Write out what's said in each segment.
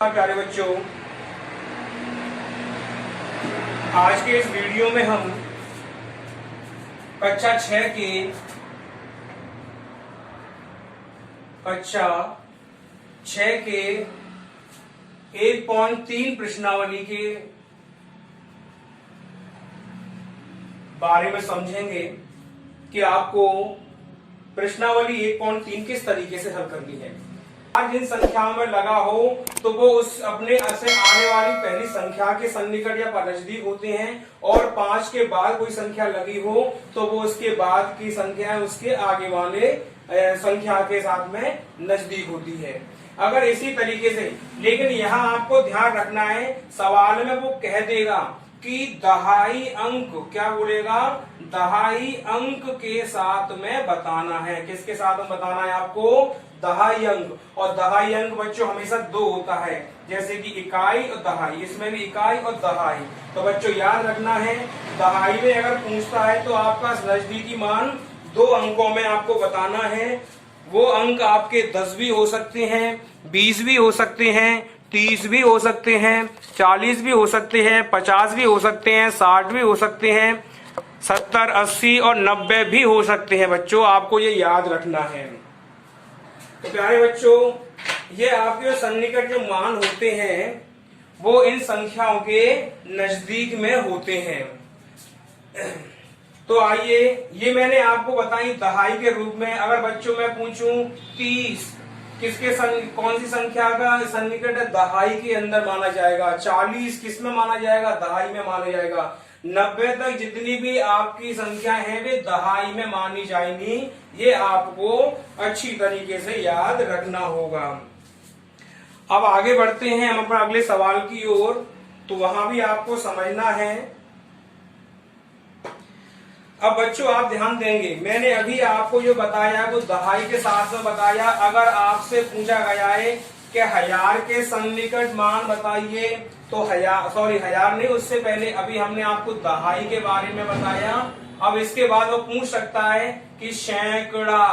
प्यारे बच्चों, आज के इस वीडियो में हम कक्षा 6 के 1.3 प्रश्नावली के बारे में समझेंगे कि आपको प्रश्नावली 1.3 किस तरीके से हल करनी है। आज जिन संख्याओं में लगा हो तो वो उस अपने से आने वाली पहली संख्या के सन्निकट या नजदीक होते हैं, और 5 के बाद कोई संख्या लगी हो तो वो उसके बाद की संख्या है उसके आगे वाले संख्या के साथ में नजदीक होती है। अगर इसी तरीके से, लेकिन यहाँ आपको ध्यान रखना है, सवाल में वो कह देगा कि दहाई अंक, क्या बोलेगा, दहाई अंक के साथ में बताना है। किसके साथ में बताना है आपको? दहाई अंक। और दहाई अंक बच्चों हमेशा 2 होता है, जैसे कि इकाई और दहाई, इसमें भी इकाई और दहाई। तो बच्चों याद रखना है, दहाई में अगर पूछता है तो आपका नजदीकी मान 2 अंकों में आपको बताना है। वो अंक आपके 10 भी हो सकते हैं, 20 भी हो सकते हैं, 30 भी हो सकते हैं, 40 भी हो सकते हैं, 50 भी हो सकते हैं, 60 भी हो सकते हैं, 70, 80 और 90 भी हो सकते हैं। बच्चों आपको ये याद रखना है। तो प्यारे बच्चों, ये आपके सन्निकट जो मान होते हैं वो इन संख्याओं के नजदीक में होते हैं। तो आइए, ये मैंने आपको बताई दहाई के रूप में। अगर बच्चों मैं पूछूं 30 कौन सी संख्या का सन्निकट दहाई के अंदर माना जाएगा, 40 किस में माना जाएगा, दहाई में माना जाएगा, 90 तक जितनी भी आपकी संख्या है वे दहाई में मानी जाएंगी। ये आपको अच्छी तरीके से याद रखना होगा। अब आगे बढ़ते हैं हम अपने अगले सवाल की ओर, तो वहां भी आपको समझना है। अब बच्चों आप ध्यान देंगे, मैंने अभी आपको जो बताया वो दहाई के साथ में बताया। अगर आपसे पूछा गया है कि हजार के सन्निकट मान बताइए, तो हजार नहीं, उससे पहले अभी हमने आपको दहाई के बारे में बताया। अब इसके बाद वो पूछ सकता है कि सैकड़ा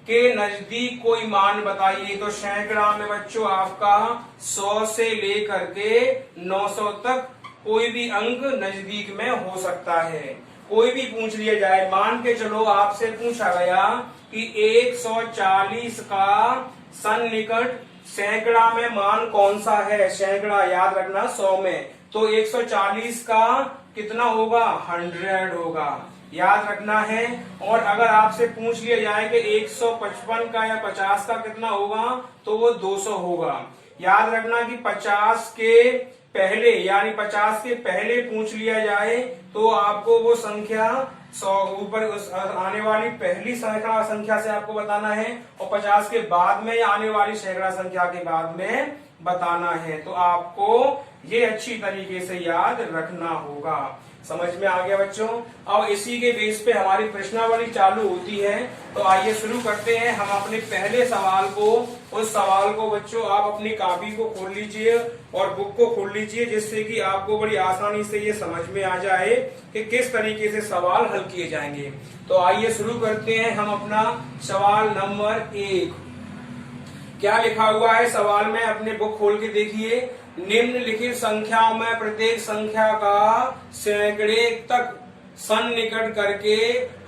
के नजदीक कोई मान बताइए। तो सैकड़ा में बच्चों आपका 100 से लेकर के 900 तक कोई भी अंक नजदीक में हो सकता है। कोई भी पूछ लिया जाए, मान के चलो आपसे पूछा गया कि 140 का सन्निकट सैकड़ा में मान कौन सा है। सैकड़ा याद रखना 100 में, तो 140 का कितना होगा, 100 होगा, याद रखना है। और अगर आपसे पूछ लिया जाए कि 155 का या 50 का कितना होगा, तो वो 200 होगा। याद रखना कि 50 के पहले, यानी 50 के पहले पूछ लिया जाए तो आपको वो संख्या 100 ऊपर आने वाली पहली सैकड़ा संख्या से आपको बताना है, और 50 के बाद में आने वाली सैकड़ा संख्या के बाद में बताना है। तो आपको ये अच्छी तरीके से याद रखना होगा। समझ में आ गया बच्चों? अब इसी के बेस पे हमारी प्रश्नावली चालू होती है। तो आइए शुरू करते हैं हम अपने पहले सवाल को। उस सवाल को बच्चों आप अपनी कॉपी को खोल लीजिए और बुक को खोल लीजिए, जिससे कि आपको बड़ी आसानी से ये समझ में आ जाए कि किस तरीके से सवाल हल किए जाएंगे। तो आइए शुरू करते हैं हम अपना सवाल नंबर 1। क्या लिखा हुआ है सवाल में, अपने बुक खोल के देखिए। निम्नलिखित संख्याओं में प्रत्येक संख्या का सैकड़े तक सन्निकट करके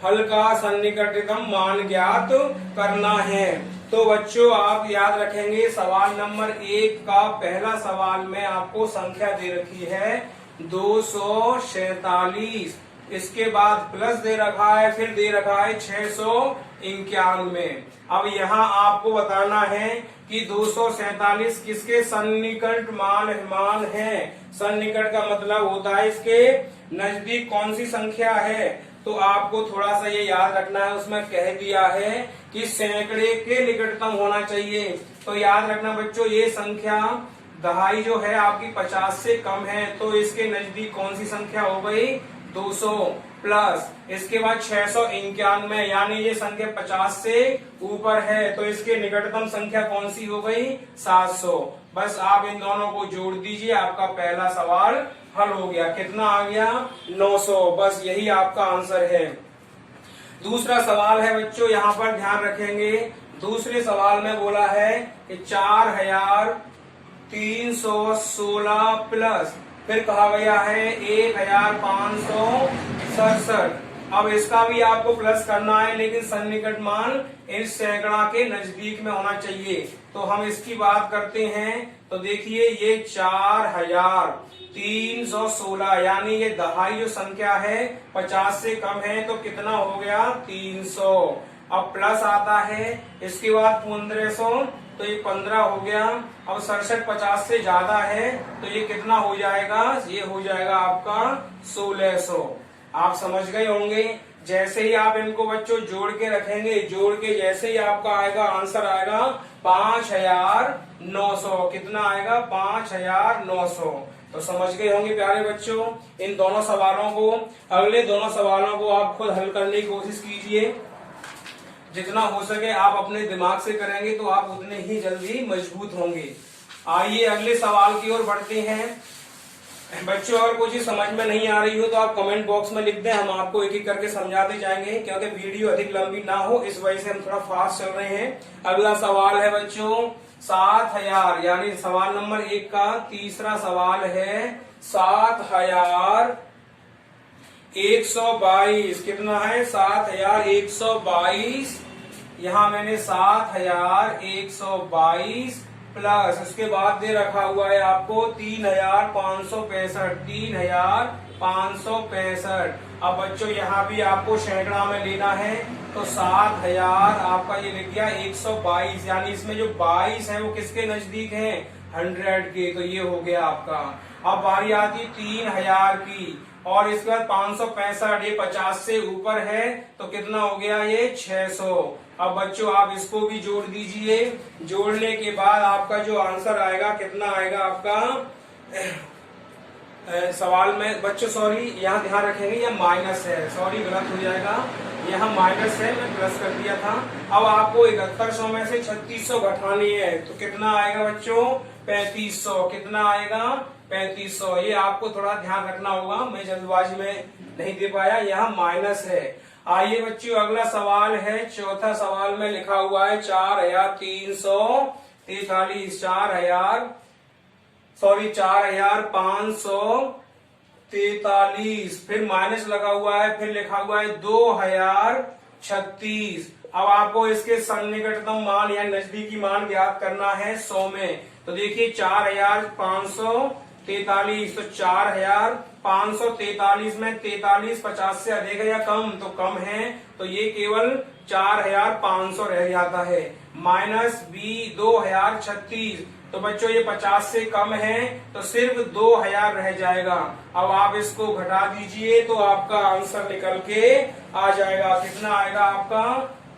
हल का सन्निकटतम मान ज्ञात करना है। तो बच्चों आप याद रखेंगे, सवाल नंबर 1 का पहला सवाल में आपको संख्या दे रखी है 247, इसके बाद प्लस दे रखा है, फिर दे रखा है 691। अब यहाँ आपको बताना है कि 247 किसके सन्निकट मान है। सन्निकट का मतलब होता है इसके नजदीक कौन सी संख्या है। तो आपको थोड़ा सा ये याद रखना है, उसमें कह दिया है कि सैकड़े के निकटतम होना चाहिए। तो याद रखना बच्चों, ये संख्या दहाई जो है आपकी 50 से कम है, तो इसके नजदीक कौन सी संख्या हो गई, 200 प्लस इसके बाद 691, यानी ये संख्या 50 से ऊपर है, तो इसके निकटतम संख्या कौन सी हो गई, 700। बस आप इन दोनों को जोड़ दीजिए, आपका पहला सवाल हल हो गया। कितना आ गया, 900। बस यही आपका आंसर है। दूसरा सवाल है बच्चों, यहाँ पर ध्यान रखेंगे, दूसरे सवाल में बोला है कि 4000 316 प्लस फिर कहा गया है 1567। अब इसका भी आपको प्लस करना है, लेकिन सन्निकट मान इस सैकड़ा के नजदीक में होना चाहिए। तो हम इसकी बात करते हैं। तो देखिए ये 4316, यानी ये दहाई जो संख्या है 50 से कम है, तो कितना हो गया 300। अब प्लस आता है, इसके बाद 1500, तो ये 15 हो गया। अब 67 50 से ज्यादा है, तो ये कितना हो जाएगा, ये हो जाएगा आपका 1600। आप समझ गए होंगे। जैसे ही आप इनको बच्चों जोड़ के रखेंगे, जोड़ के जैसे ही आपका आएगा आंसर आएगा 5900। कितना आएगा 5900। तो समझ गए होंगे प्यारे बच्चों इन दोनों सवालों को। अगले दोनों सवालों को आप खुद हल करने की कोशिश कीजिए। जितना हो सके आप अपने दिमाग से करेंगे तो आप उतने ही जल्दी मजबूत होंगे। आइए अगले सवाल की ओर बढ़ते हैं। बच्चों अगर कुछ समझ में नहीं आ रही हो तो आप कमेंट बॉक्स में लिख दें, हम आपको एक एक करके समझाते जाएंगे, क्योंकि वीडियो अधिक लंबी ना हो इस वजह से हम थोड़ा फास्ट चल रहे हैं। अगला सवाल है बच्चों 7000, यानी सवाल नंबर 1 का तीसरा सवाल है 7122। कितना है 7122। यहाँ मैंने 7122 प्लस उसके बाद दे रखा हुआ है आपको 3565। 3565। अब बच्चों यहाँ भी आपको सैकड़ा में लेना है, तो 7000 आपका ये लिख गया 122, यानी इसमें जो 22 है वो किसके नजदीक है 100 के, तो ये हो गया आपका। अब बारी आती 3000 की, और इसके बाद 565, ये 50 से ऊपर है, तो कितना हो गया ये 600। अब बच्चों आप इसको भी जोड़ दीजिए। जोड़ने के बाद आपका जो आंसर आएगा कितना आएगा आपका सवाल में बच्चों सॉरी यहाँ ध्यान रखेंगे ये माइनस है, सॉरी गलत हो जाएगा, यहाँ माइनस है, मैं प्लस कर दिया था। अब आपको 7100 में से 3600 घटानी है, तो कितना आएगा बच्चों 3500। कितना आएगा 3500। ये आपको थोड़ा ध्यान रखना होगा, मैं जल्दबाजी में नहीं दे पाया, यहाँ माइनस है। आइए बच्चों अगला सवाल है, चौथा सवाल में लिखा हुआ है 4343, 4543, फिर माइनस लगा हुआ है, फिर लिखा हुआ है 2036। अब आपको इसके सन्निकटतम मान या नजदीकी मान ज्ञात करना है 100 में। तो देखिए 4543, तो 4543 में 43 50 से अधिक है या कम, तो कम है, तो ये केवल 4500 रह जाता है। माइनस बी 2036, तो बच्चों ये 50 से कम है, तो सिर्फ 2000 रह जाएगा। अब आप इसको घटा दीजिए तो आपका आंसर निकल के आ जाएगा। कितना आएगा आपका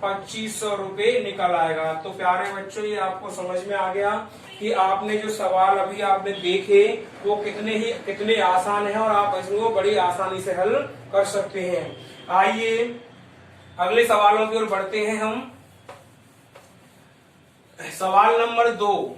2500 रुपए निकल आएगा। तो प्यारे बच्चों ये आपको समझ में आ गया कि आपने जो सवाल अभी आपने देखे वो कितने आसान है, और आप इसको बड़ी आसानी से हल कर सकते हैं। आइए अगले सवालों की ओर बढ़ते हैं हम। सवाल नंबर 2,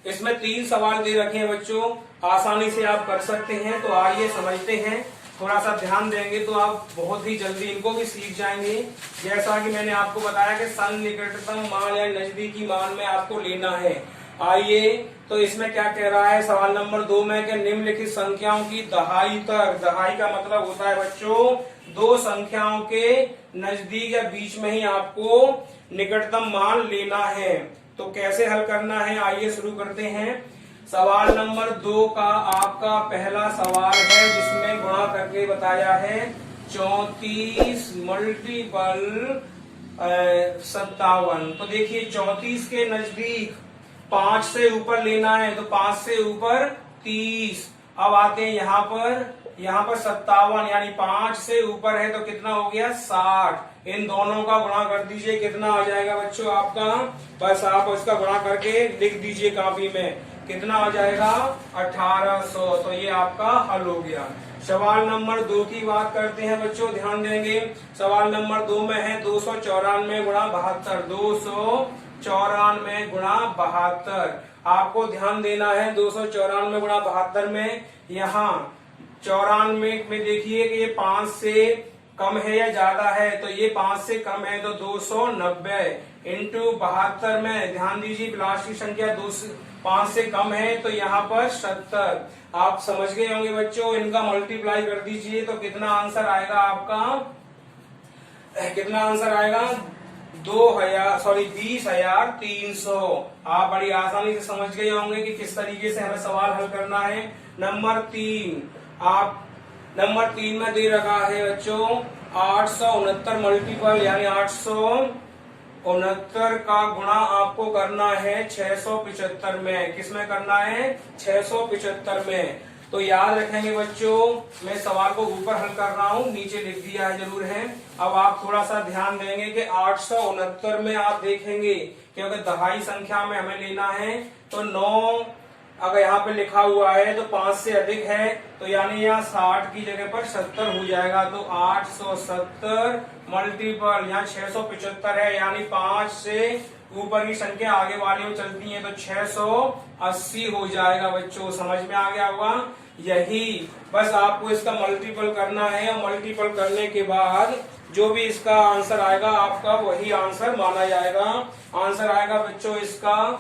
इसमें 3 सवाल दे रखे हैं बच्चों, आसानी से आप कर सकते हैं। तो आइए समझते हैं, थोड़ा सा ध्यान देंगे तो आप बहुत ही जल्दी इनको भी सीख जाएंगे। जैसा कि मैंने आपको बताया कि सन्निकटतम मान या नजदीकी मान में आपको लेना है। आइए तो इसमें क्या कह रहा है सवाल नंबर 2 में कि निम्नलिखित संख्याओं की दहाई तक, दहाई का मतलब होता है बच्चों 2 संख्याओं के नजदीक या बीच में ही आपको निकटतम मान लेना है। तो कैसे हल करना है आइए शुरू करते हैं। सवाल नंबर 2 का आपका पहला सवाल है जिसमें गुणा करके बताया है 34 मल्टीपल 57। तो देखिए 34 के नजदीक 5 से ऊपर लेना है, तो 5 से ऊपर 30। अब आते हैं यहाँ पर 57, यानी 5 से ऊपर है तो कितना हो गया 60। इन दोनों का गुणा कर दीजिए, कितना आ जाएगा बच्चों आपका, बस आप उसका गुणा करके लिख दीजिए कॉपी में, कितना आ जाएगा 1800। तो ये आपका हल हो गया। सवाल नंबर 2 की बात करते हैं बच्चों, ध्यान देंगे। सवाल नंबर 2 में है 294 गुणा 72। 294 गुणा 72, आपको ध्यान देना है 294 गुणा 72 में, यहाँ 94 में देखिए कि ये 5 से कम है या ज्यादा है, तो ये 5 से कम है तो 290। इंटू 72 में, ध्यान दीजिए लास्ट की संख्या 5 से कम है तो यहाँ पर 70। आप समझ गए होंगे बच्चों, इनका मल्टीप्लाई कर दीजिए तो कितना आंसर आएगा आपका, कितना आंसर आएगा 20,300। आप बड़ी आसानी से समझ गए होंगे कि किस तरीके से हमें सवाल हल करना है। नंबर 3 में दे रखा है बच्चों 869 मल्टीपल यानी 869 का गुणा आपको करना है 675 में। किसमें करना है, 675 में। तो याद रखेंगे बच्चों, मैं सवाल को ऊपर हल कर रहा हूँ, नीचे लिख दिया है जरूर है। अब आप थोड़ा सा ध्यान देंगे कि 869 में आप देखेंगे कि अगर दहाई संख्या में हमें लेना है तो 9 अगर यहाँ पे लिखा हुआ है तो 5 से अधिक है, तो यानी यहाँ 60 की जगह पर 70 हो जाएगा। तो 870 मल्टीपल यहाँ 675 है, यानी 5 से ऊपर की संख्या आगे वाली में चलती है तो 680 हो जाएगा। बच्चों समझ में आ गया होगा। यही बस आपको इसका मल्टीपल करना है, और मल्टीपल करने के बाद जो भी इसका आंसर आएगा आपका वही आंसर माना जाएगा। आंसर आएगा बच्चों इसका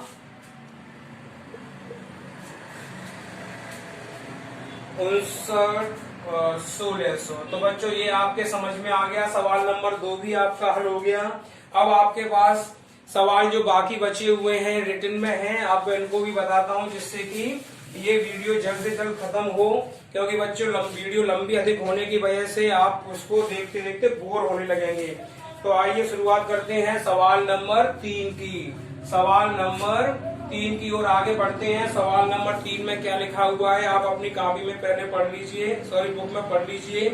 1600। तो बच्चों ये आपके समझ में आ गया। सवाल नंबर 2 भी आपका हल हो गया। अब आपके पास सवाल जो बाकी बचे हुए हैं रिटन में हैं, आपको इनको भी बताता हूं जिससे कि ये वीडियो जल्द से जल्द खत्म हो, क्योंकि बच्चों वीडियो लंबी अधिक होने की वजह से आप उसको देखते देखते बोर होने लगेंगे। तो आइए शुरुआत करते हैं सवाल नंबर 3 की। सवाल नंबर 3 की ओर आगे बढ़ते हैं। सवाल नंबर 3 में क्या लिखा हुआ है आप अपनी कॉपी में पहले पढ़ लीजिए, सॉरी बुक में पढ़ लीजिए।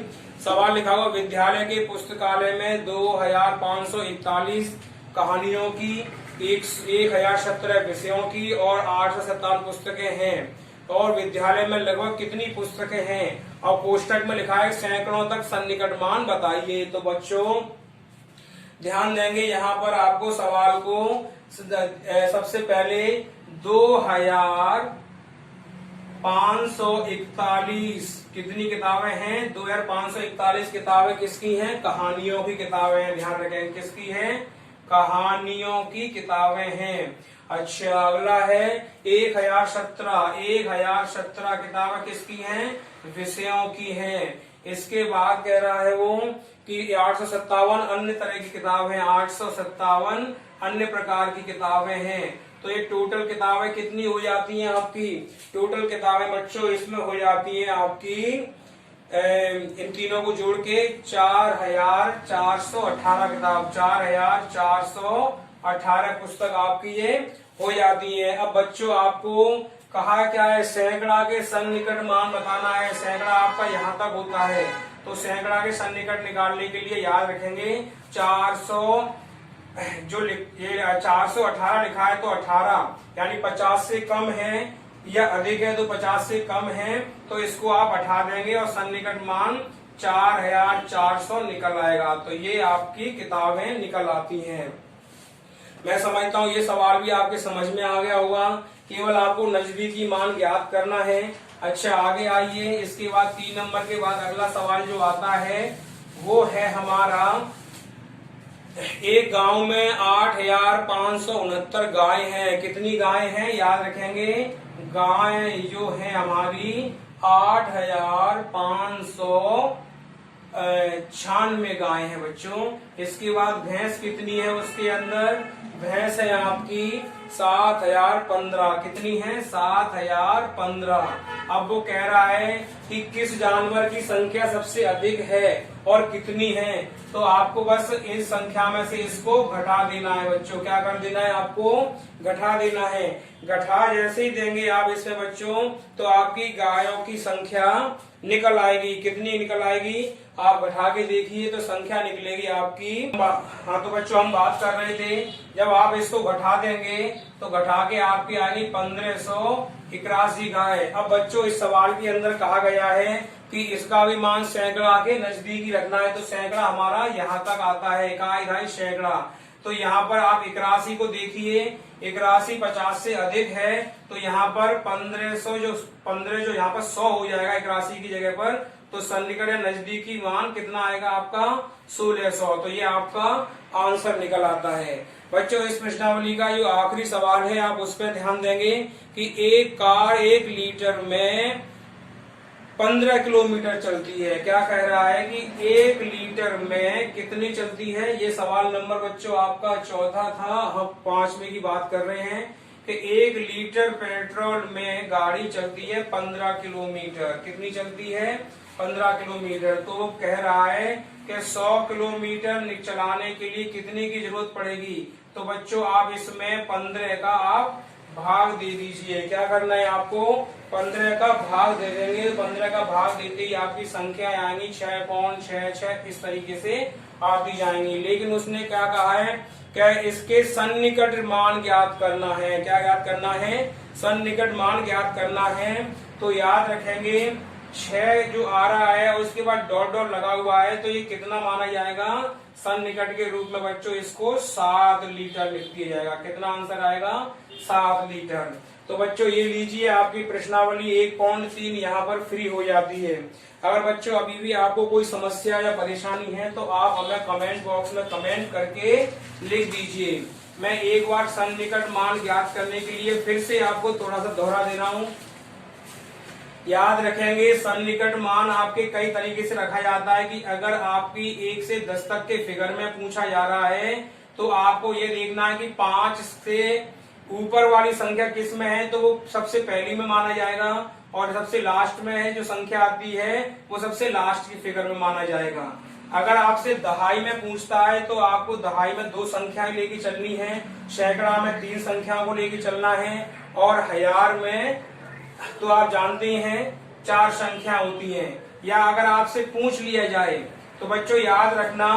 सवाल लिखा हुआ, विद्यालय के पुस्तकालय में 2541 कहानियों की, 1017 विषयों की और 857 पुस्तकें हैं, और विद्यालय में लगभग कितनी पुस्तकें हैं। और कोष्टक में लिखा है सैकड़ों तक सन्निकट मान बताइए। तो बच्चों ध्यान देंगे, यहाँ पर आपको सवाल को सबसे पहले 2541 कितनी किताबें हैं, 2541 किताबें किसकी हैं, कहानियों की किताबें हैं। ध्यान रखें किसकी हैं, कहानियों की किताबें हैं। अच्छा अगला है 1017 किताबें किसकी हैं, विषयों की हैं। इसके बाद कह रहा है वो कि 857 अन्य तरह की किताब है, 857 अन्य प्रकार की किताबें हैं। तो ये टोटल किताबें कितनी हो जाती हैं आपकी, टोटल किताबें बच्चों इसमें हो जाती हैं आपकी इन तीनों को जोड़ के 4418 किताब, 4418 पुस्तक आपकी ये हो जाती है। अब बच्चों आपको कहा क्या है, सैकड़ा के सन्निकट मान बताना है। सैकड़ा आपका यहाँ तक होता है, तो सैकड़ा के सन्निकट निकालने के लिए याद रखेंगे 418 लिखा है तो 18 यानी 50 से कम है या अधिक है, तो 50 से कम है तो इसको आप हटा देंगे और सन्निकट मान 4400 निकल आएगा। तो ये आपकी किताबें निकल आती हैं। मैं समझता हूँ ये सवाल भी आपके समझ में आ गया होगा। केवल आपको नजदीकी मान ज्ञात करना है। अच्छा आगे आइए, इसके बाद 3 नंबर के बाद अगला सवाल जो आता है वो है हमारा, एक गांव में 8569 गाय हैं। कितनी गाय हैं, याद रखेंगे गाय जो है हमारी 8596 गाय है बच्चों। इसके बाद भैंस कितनी है, उसके अंदर भैंस है आपकी 7015। कितनी है, 7015। अब वो कह रहा है कि किस जानवर की संख्या सबसे अधिक है और कितनी है। तो आपको बस इस संख्या में से इसको घटा देना है बच्चों। क्या कर देना है, आपको घटा देना है। घटा जैसे ही देंगे आप इसमें बच्चों, तो आपकी गायों की संख्या निकल आएगी। कितनी निकल आएगी, आप घटा के देखिए तो संख्या निकलेगी आपकी। हाँ तो बच्चों हम बात कर रहे थे, जब आप इसको घटा देंगे तो घटा के आपकी आएगी 1581 गाय। अब बच्चों इस सवाल के अंदर कहा गया है कि इसका भी मान सैकड़ा के नजदीक ही रखना है। तो सैकड़ा हमारा यहाँ तक आता है, इकाई ढाई सैकड़ा। तो यहाँ पर आप 81 को देखिए, 81 50 से अधिक है, तो यहाँ पर 15 जो यहाँ पर 100 हो जाएगा 81 की जगह पर। तो सन्निकट या नजदीकी मान कितना आएगा आपका 1600। तो ये आपका आंसर निकल आता है। बच्चों इस प्रश्नावली का जो आखिरी सवाल है आप उस पर ध्यान देंगे कि एक कार 1 लीटर में 15 किलोमीटर चलती है। क्या कह रहा है कि 1 लीटर में कितनी चलती है। ये सवाल नंबर बच्चों आपका चौथा था। हम 5वें की बात कर रहे हैं कि 1 लीटर पेट्रोल में गाड़ी चलती है 15 किलोमीटर। कितनी चलती है 15 किलोमीटर। तो वो कह रहा है कि 100 किलोमीटर चलाने के लिए कितने की जरूरत पड़ेगी। तो बच्चों आप इसमें 15 का आप भाग दे दीजिए। क्या करना है आपको 15 का भाग दे देंगे। 15 का भाग देते ही आपकी संख्या आएंगी 6.66 इस तरीके से आती जाएंगी। लेकिन उसने क्या कहा है क्या इसके सन्निकट मान ज्ञात करना है। क्या ज्ञात करना है सन्निकट मान ज्ञात करना है। तो याद रखेंगे 6 जो आ रहा है उसके बाद डॉट डॉट लगा हुआ है तो ये कितना माना जाएगा सन्निकट के रूप में। बच्चों इसको 7 लीटर लिख दिया जाएगा। कितना आंसर आएगा 7 लीटर। तो बच्चों ये लीजिए आपकी प्रश्नावली 1.3 यहाँ पर फ्री हो जाती है। अगर बच्चों अभी भी आपको कोई समस्या या परेशानी है तो आप हमें कमेंट बॉक्स में कमेंट करके लिख दीजिए। मैं एक बार सन्निकट मान ज्ञात करने के लिए फिर से आपको थोड़ा सा दोहरा दे रहा हूँ। याद रखेंगे सन्निकट मान आपके कई तरीके से रखा जाता है कि अगर आपकी 1 से 10 तक के फिगर में पूछा जा रहा है तो आपको ये देखना है कि 5 से ऊपर वाली संख्या किस में है तो वो सबसे पहली में माना जाएगा और सबसे लास्ट में है जो संख्या आती है वो सबसे लास्ट की फिगर में माना जाएगा। अगर आपसे दहाई में पूछता है तो आपको दहाई में 2 संख्याएं लेके चलनी है, सैकड़ा में 3 संख्याओं को लेके चलना है और हजार में तो आप जानते हैं 4 संख्या होती हैं। या अगर आपसे पूछ लिया जाए तो बच्चों याद रखना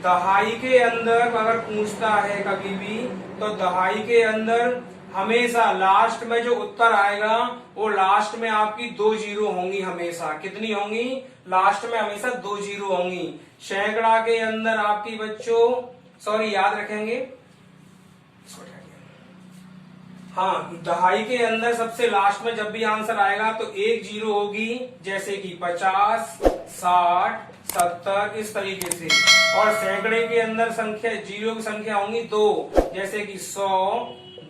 दहाई के अंदर अगर पूछता है कभी भी तो दहाई के अंदर हमेशा लास्ट में जो उत्तर आएगा वो लास्ट में आपकी 2 जीरो होंगी। हमेशा कितनी होंगी लास्ट में हमेशा 2 जीरो होंगी। सैकड़ा के अंदर आपकी बच्चों याद रखेंगे हाँ दहाई के अंदर सबसे लास्ट में जब भी आंसर आएगा तो 1 जीरो होगी जैसे कि 50, 60, 70 इस तरीके से। और सैकड़े के अंदर संख्या जीरो की संख्या होंगी 2 जैसे कि 100,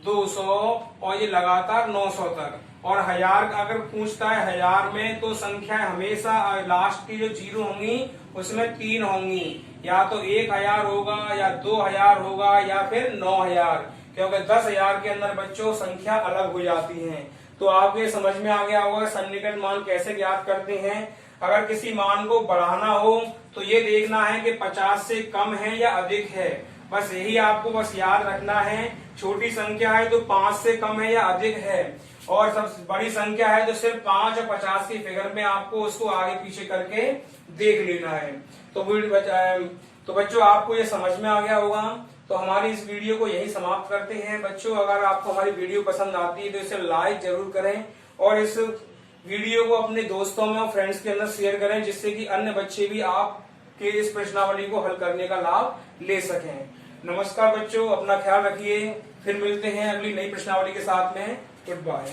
200 और ये लगातार 900 तक। और हजार अगर पूछता है हजार में तो संख्या हमेशा लास्ट की जो जीरो होंगी उसमें 3 होंगी। या तो 1000 होगा या 2000 होगा या फिर 9000 क्योंकि 10,000 के अंदर बच्चों संख्या अलग हो जाती है। तो आपको ये समझ में आ गया होगा सन्निकट मान कैसे ज्ञात करते हैं। अगर किसी मान को बढ़ाना हो तो ये देखना है कि 50 से कम है या अधिक है। बस यही आपको बस याद रखना है। छोटी संख्या है तो 5 से कम है या अधिक है और सबसे बड़ी संख्या है तो सिर्फ 5 और 50 की फिगर में आपको उसको आगे पीछे करके देख लेना है। तो बच्चों आपको ये समझ में आ गया होगा। तो हमारी इस वीडियो को यही समाप्त करते हैं। बच्चों अगर आपको हमारी वीडियो पसंद आती है तो इसे लाइक जरूर करें और इस वीडियो को अपने दोस्तों में और फ्रेंड्स के अंदर शेयर करें जिससे कि अन्य बच्चे भी आपके इस प्रश्नावली को हल करने का लाभ ले सकें। नमस्कार बच्चों, अपना ख्याल रखिए। फिर मिलते हैं अगली नई प्रश्नावली के साथ में। Good bye.